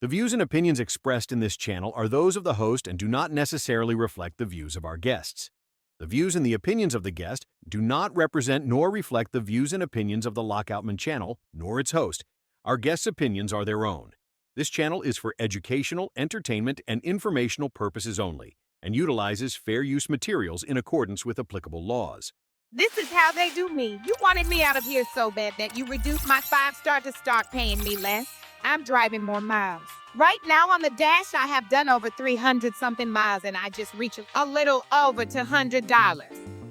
The views and opinions expressed in this channel are those of the host and do not necessarily reflect the views of our guests. The views and the opinions of the guest do not represent nor reflect the views and opinions of the Lockoutmen channel, nor its host. Our guests' opinions are their own. This channel is for educational, entertainment, and informational purposes only, and utilizes fair use materials in accordance with applicable laws. This is how they do me. You wanted me out of here so bad that you reduced my 5-star to start paying me less. I'm driving more miles. Right now on the dash, I have done over 300-something miles, and I just reached a little over to $100.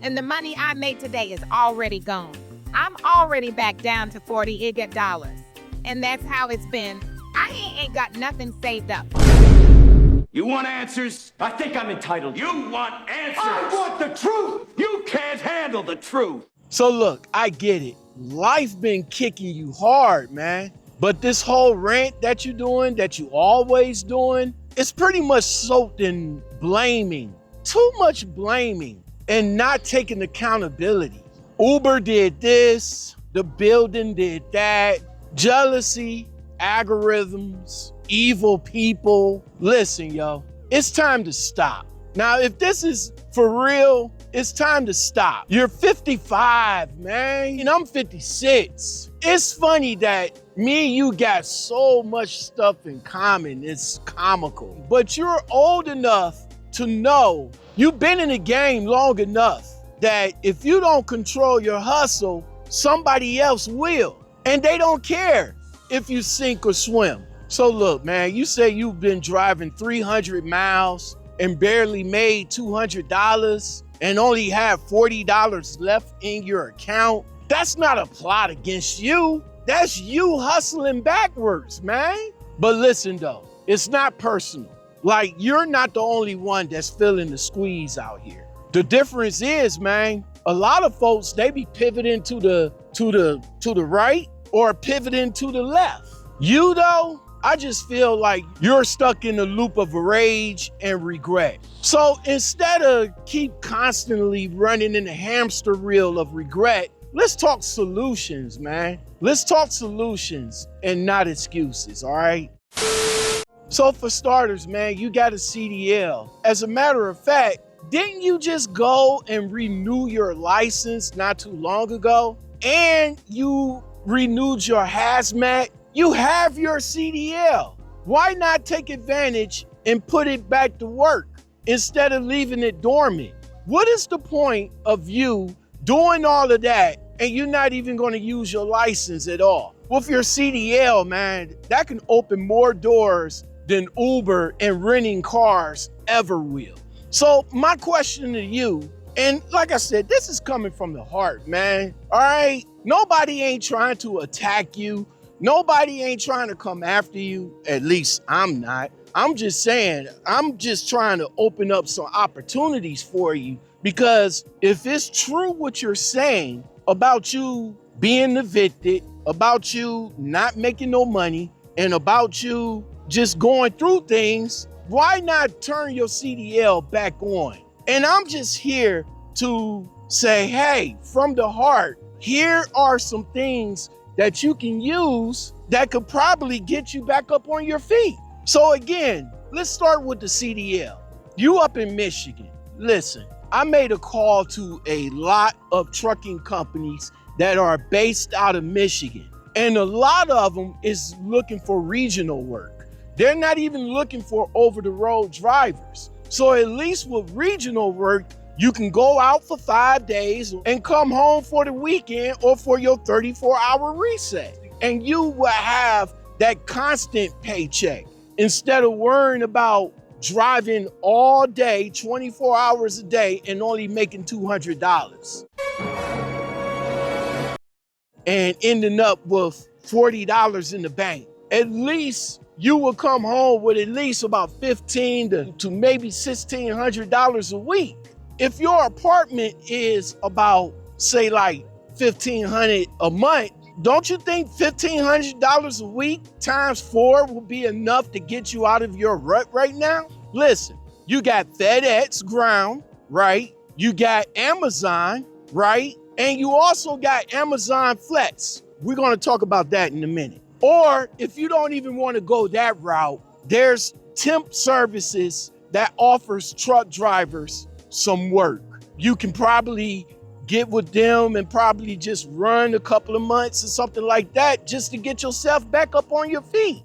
And the money I made today is already gone. I'm already back down to $48. And that's how it's been. I ain't got nothing saved up. You want answers? I think I'm entitled. You want answers? I want the truth! You can't handle the truth. So look, I get it. Life been kicking you hard, man. But this whole rant that you're doing, that you always doing, it's pretty much soaked in blaming. Too much blaming and not taking accountability. Uber did this, the building did that, jealousy, algorithms, evil people. Listen, yo, it's time to stop. Now, if this is for real, it's time to stop. You're 55, man, and I'm 56. It's funny that me and you got so much stuff in common. It's comical. But you're old enough to know, you've been in the game long enough that if you don't control your hustle, somebody else will. And they don't care if you sink or swim. So look, man, you say you've been driving 300 miles and barely made $200 and only have $40 left in your account. That's not a plot against you. That's you hustling backwards, man. But listen though, it's not personal. Like, you're not the only one that's feeling the squeeze out here. The difference is, man, a lot of folks, they be pivoting to the right or pivoting to the left. You though, I just feel like you're stuck in a loop of rage and regret. So instead of keep constantly running in the hamster wheel of regret, let's talk solutions, man. Let's talk solutions and not excuses, all right? So for starters, man, you got a CDL. As a matter of fact, didn't you just go and renew your license not too long ago? And you renewed your hazmat? You have your CDL. Why not take advantage and put it back to work instead of leaving it dormant? What is the point of you doing all of that and you're not even going to use your license at all? With your CDL, man, that can open more doors than Uber and renting cars ever will. So my question to you, and like I said, this is coming from the heart, man, all right? Nobody ain't trying to attack you. Nobody ain't trying to come after you. At least I'm not. I'm just saying, I'm just trying to open up some opportunities for you, because if it's true what you're saying about you being evicted, about you not making no money, and about you just going through things, why not turn your CDL back on? And I'm just here to say, hey, from the heart, here are some things that you can use that could probably get you back up on your feet. So again, let's start with the CDL. You up in Michigan. Listen, I made a call to a lot of trucking companies that are based out of Michigan, and a lot of them is looking for regional work. They're not even looking for over-the-road drivers. So at least with regional work, you can go out for 5 days and come home for the weekend or for your 34-hour reset. And you will have that constant paycheck instead of worrying about driving all day, 24 hours a day, and only making $200. And ending up with $40 in the bank. At least you will come home with at least about $1,500 to maybe $1,600 a week. If your apartment is about, say, like $1,500 a month, don't you think $1,500 a week times 4 will be enough to get you out of your rut right now? Listen, you got FedEx Ground, right? You got Amazon, right? And you also got Amazon Flex. We're going to talk about that in a minute. Or if you don't even want to go that route, there's temp services that offers truck drivers some work. You can probably get with them and probably just run a couple of months or something like that just to get yourself back up on your feet.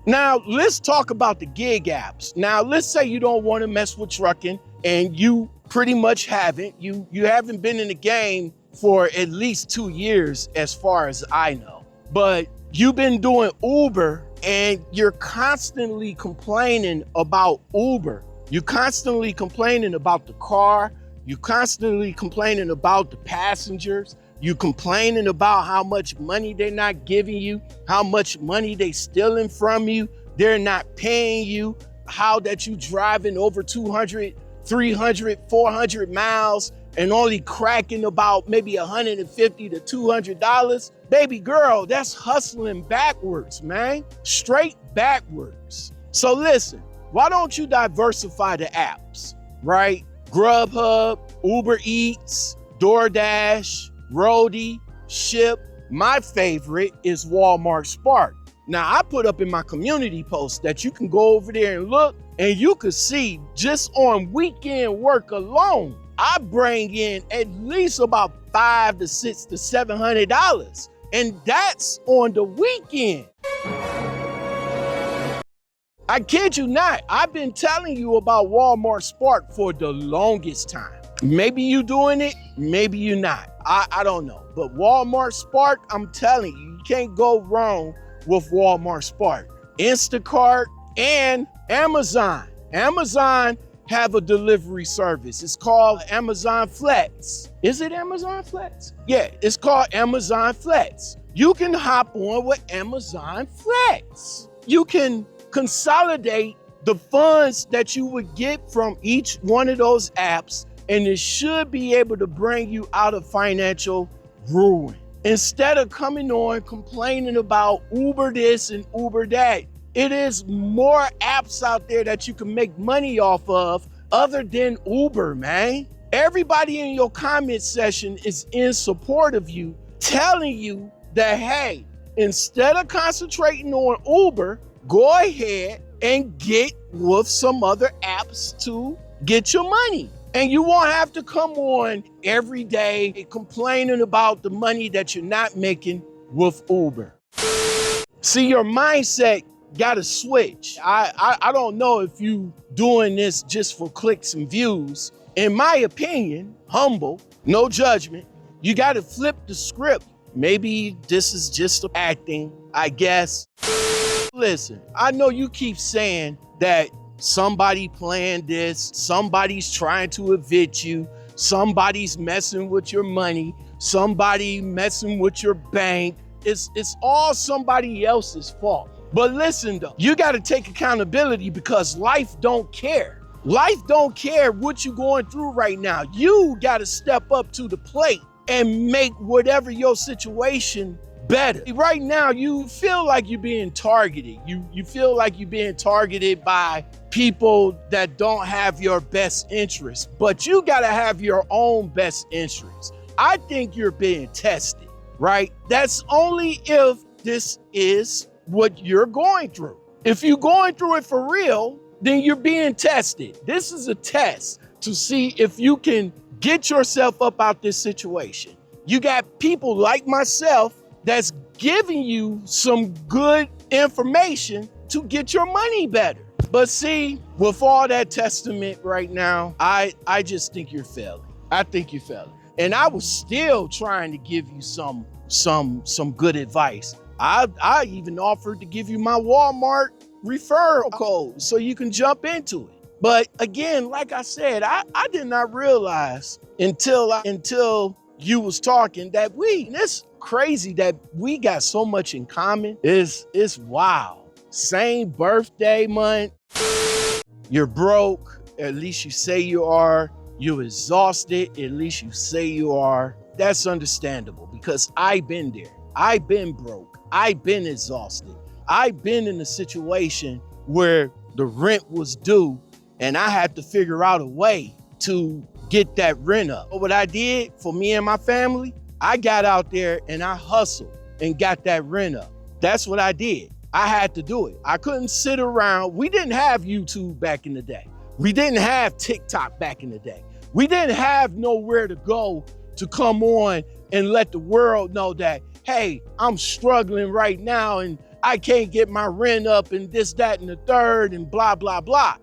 Now, let's talk about the gig apps. Now, let's say you don't want to mess with trucking and you pretty much haven't. You haven't been in the game for at least 2 years as far as I know. But you've been doing Uber and you're constantly complaining about Uber. You're constantly complaining about the car. You're constantly complaining about the passengers. You're complaining about how much money they're not giving you, how much money they stealing from you. They're not paying you, how that you driving over 200, 300, 400 miles and only cracking about maybe $150 to $200. Baby girl, that's hustling backwards, man. Straight backwards. So listen, why don't you diversify the apps, right? Grubhub, Uber Eats, DoorDash, Roadie, Ship. My favorite is Walmart Spark. Now, I put up in my community post that you can go over there and look, and you can see just on weekend work alone, I bring in at least about $500 to $600 to $700, and that's on the weekend. I kid you not, I've been telling you about Walmart Spark for the longest time. Maybe you doing it, maybe you're not. I don't know. But Walmart Spark, I'm telling you, you can't go wrong with Walmart Spark. Instacart and Amazon. Amazon have a delivery service. It's called Amazon Flex. Is it Amazon Flex? Yeah, it's called Amazon Flex. You can hop on with Amazon Flex. You can consolidate the funds that you would get from each one of those apps, and it should be able to bring you out of financial ruin. Instead of coming on complaining about Uber this and Uber that, it is more apps out there that you can make money off of other than Uber, man. Everybody in your comment section is in support of you, telling you that, hey, instead of concentrating on Uber, go ahead and get with some other apps to get your money. And you won't have to come on every day complaining about the money that you're not making with Uber. See, your mindset got to switch. I don't know if you doing this just for clicks and views. In my opinion, humble, no judgment, you got to flip the script. Maybe this is just acting, I guess. Listen, I know you keep saying that somebody planned this, somebody's trying to evict you, somebody's messing with your money, somebody messing with your bank. It's all somebody else's fault. But listen though, you gotta take accountability because life don't care. Life don't care what you're going through right now. You gotta step up to the plate and make whatever your situation better. Right now, you feel like you're being targeted. You feel like you're being targeted by people that don't have your best interest, but you gotta have your own best interest. I think you're being tested, right? That's only if this is what you're going through. If you're going through it for real, then you're being tested. This is a test to see if you can get yourself up out this situation. You got people like myself that's giving you some good information to get your money better. But see, with all that testament right now, I just think you're failing. I think you're failing. And I was still trying to give you some good advice. I even offered to give you my Walmart referral code so you can jump into it. But again, like I said, I did not realize until you was talking that it's crazy that we got so much in common. It's wild. Same birthday month. You're broke, at least you say you are. You're exhausted, at least you say you are. That's understandable because I've been there. I've been broke. I've been exhausted. I've been in a situation where the rent was due and I had to figure out a way to get that rent up. What I did for me and my family, I got out there and I hustled and got that rent up. that's what I did. I had to do it. I couldn't sit around. We didn't have YouTube back in the day. We didn't have TikTok back in the day. We didn't have nowhere to go to come on and let the world know that, hey, I'm struggling right now and I can't get my rent up and this, that, and the third and blah, blah, blah.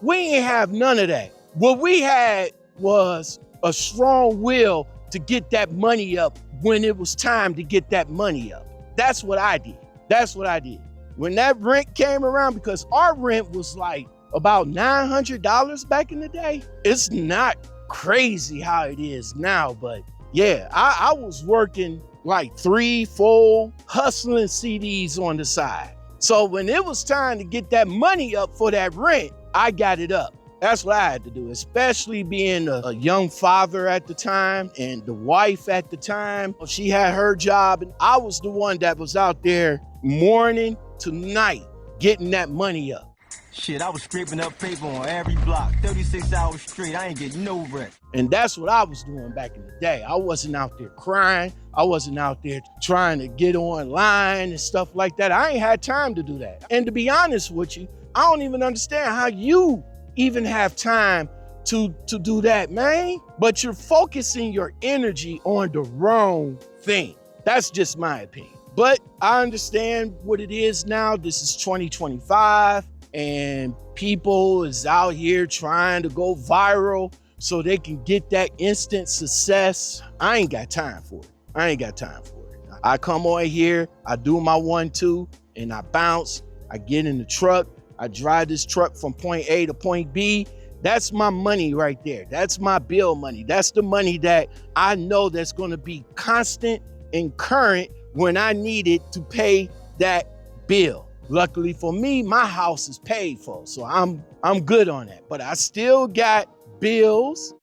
We ain't have none of that. What we had was a strong will to get that money up when it was time to get that money up. That's what I did. That's what I did. When that rent came around, because our rent was like about $900 back in the day. It's not crazy how it is now, but yeah, I was working like 3, 4 hustling CDs on the side. So when it was time to get that money up for that rent, I got it up. That's what I had to do, especially being a young father at the time and the wife at the time. She had her job and I was the one that was out there morning to night getting that money up. Shit, I was scraping up paper on every block, 36 hours straight. I ain't getting no rent. And that's what I was doing back in the day. I wasn't out there crying. I wasn't out there trying to get online and stuff like that. I ain't had time to do that. And to be honest with you, I don't even understand how you even have time to do that, man. But you're focusing your energy on the wrong thing. That's just my opinion. But I understand what it is now. This is 2025 and people is out here trying to go viral so they can get that instant success. I ain't got time for it. I ain't got time for it. I come on here, I do my 1-2 and I bounce. I get in the truck. I drive this truck from point A to point B. That's my money right there. That's my bill money. That's the money that I know that's going to be constant and current when I need it to pay that bill. Luckily for me, my house is paid for, so I'm good on that. But I still got bills.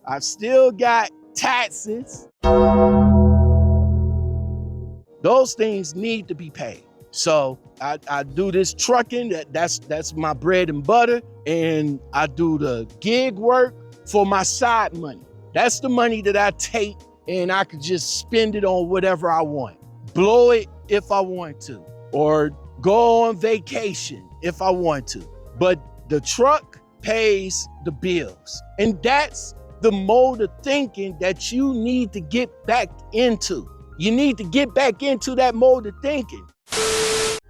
I've still got taxes. Those things need to be paid. So I do this trucking, that's my bread and butter, and I do the gig work for my side money. That's the money that I take and I could just spend it on whatever I want. Blow it if I want to, or go on vacation if I want to. But the truck pays the bills. And that's the mode of thinking that you need to get back into. You need to get back into that mode of thinking.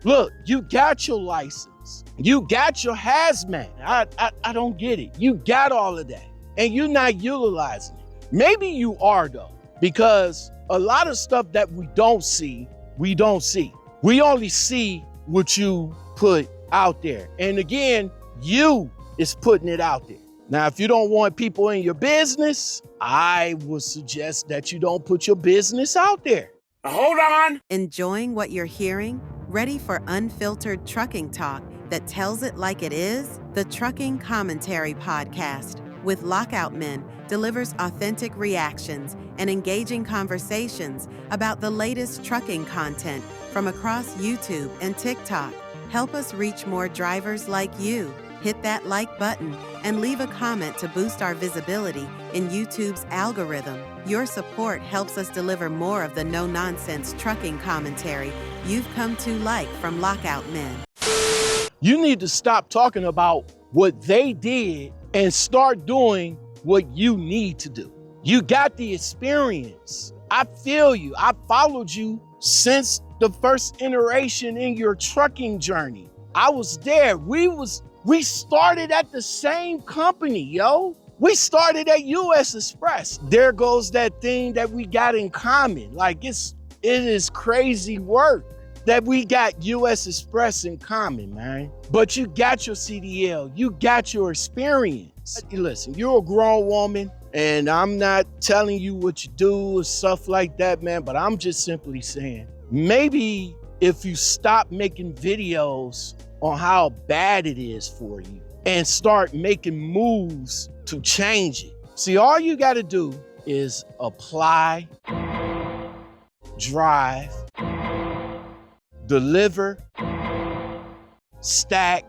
Look, you got your license. You got your hazmat. I don't get it. You got all of that and you're not utilizing it. Maybe you are though, because a lot of stuff that we don't see, we don't see. We only see what you put out there. And again, you is putting it out there. Now, if you don't want people in your business, I would suggest that you don't put your business out there. Hold on. Enjoying what you're hearing? Ready for unfiltered trucking talk that tells it like it is? The Trucking Commentary Podcast with Lockout Men delivers authentic reactions and engaging conversations about the latest trucking content from across YouTube and TikTok. Help us reach more drivers like you. Hit that like button and leave a comment to boost our visibility in YouTube's algorithm. Your support helps us deliver more of the no-nonsense trucking commentary you've come to like from Lockout Men. You need to stop talking about what they did and start doing what you need to do. You got the experience. I feel you. I followed you since the first iteration in your trucking journey. I was there. We started at the same company, yo. We started at US Express. There goes that thing that we got in common. Like it is crazy work that we got US Express in common, man. But you got your CDL, you got your experience. Listen, you're a grown woman and I'm not telling you what you do or stuff like that, man, but I'm just simply saying, maybe if you stop making videos on how bad it is for you and start making moves to change it. See, all you got to do is apply, drive, deliver, stack,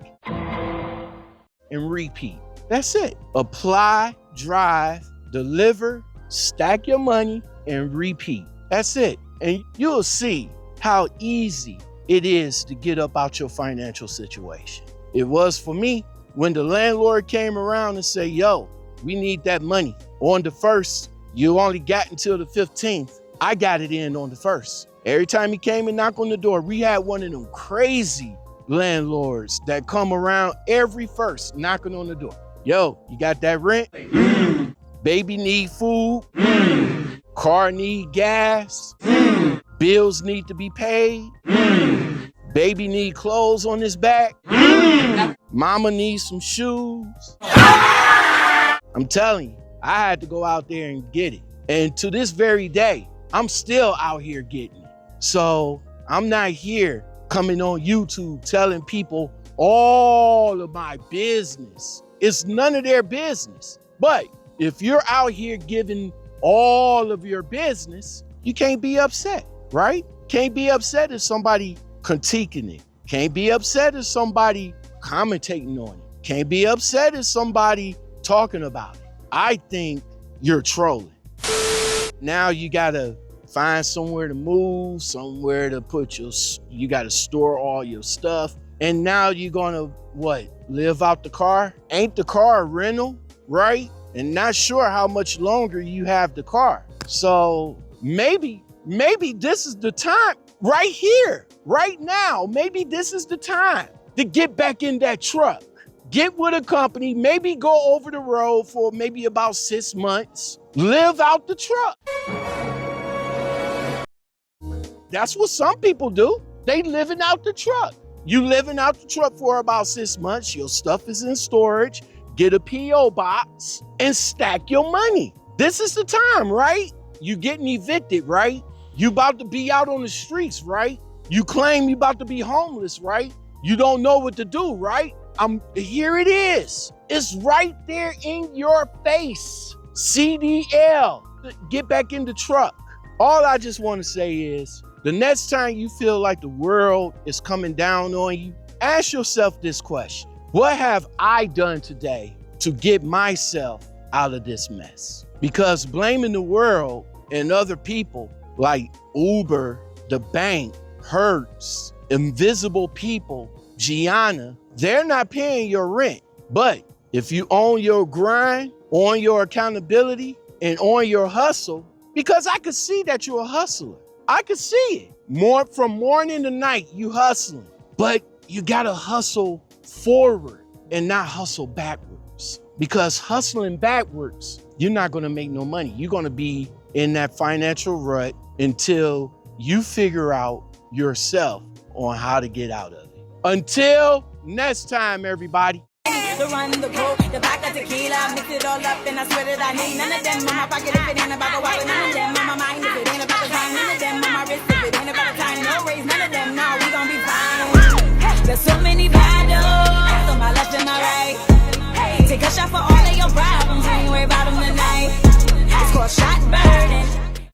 and repeat. That's it. Apply, drive, deliver, stack your money, and repeat. That's it. And you'll see how easy it is to get up out your financial situation. It was for me when the landlord came around and said, yo, we need that money. On the 1st, you only got until the 15th. I got it in on the 1st. Every time he came and knocked on the door, we had one of them crazy landlords that come around every 1st knocking on the door. Yo, you got that rent? Baby need food. Car need gas. Bills need to be paid. Baby need clothes on his back. Mama needs some shoes. I'm telling you, I had to go out there and get it. And to this very day, I'm still out here getting it. So I'm not here coming on YouTube telling people all of my business. It's none of their business. But if you're out here giving all of your business, you can't be upset, right? Can't be upset if somebody critiquing it. Can't be upset if somebody commentating on it. Can't be upset if somebody talking about it. I think you're trolling. Now you gotta find somewhere to move, somewhere to put you gotta store all your stuff. And now you're gonna, what, live out the car? Ain't the car a rental, right? And not sure how much longer you have the car. So maybe this is the time right here, right now. Maybe this is the time to get back in that truck. Get with a company, maybe go over the road for maybe about 6 months. Live out the truck. That's what some people do. They living out the truck. You living out the truck for about 6 months. Your stuff is in storage. Get a P.O. box and stack your money. This is the time, right? You getting evicted, right? You about to be out on the streets, right? You claim you about to be homeless, right? You don't know what to do, right? Here it is. It's right there in your face. CDL, get back in the truck. All I just want to say is, the next time you feel like the world is coming down on you, ask yourself this question. What have I done today to get myself out of this mess? Because blaming the world and other people like Uber, the bank, Hertz, invisible people, Gianna, they're not paying your rent. But if you own your grind, on your accountability, and on your hustle, because I could see that you're a hustler. I could see it. From morning to night, you hustling. But you gotta hustle forward and not hustle backwards. Because hustling backwards, you're not gonna make no money. You're gonna be in that financial rut until you figure out yourself on how to get out of it. Until next time, everybody. The run, the coke, the back of tequila, mix it all up and I swear that I need none of them. In my pocket if it ain't about the wallet, none of them. On my mind if it ain't about the grind.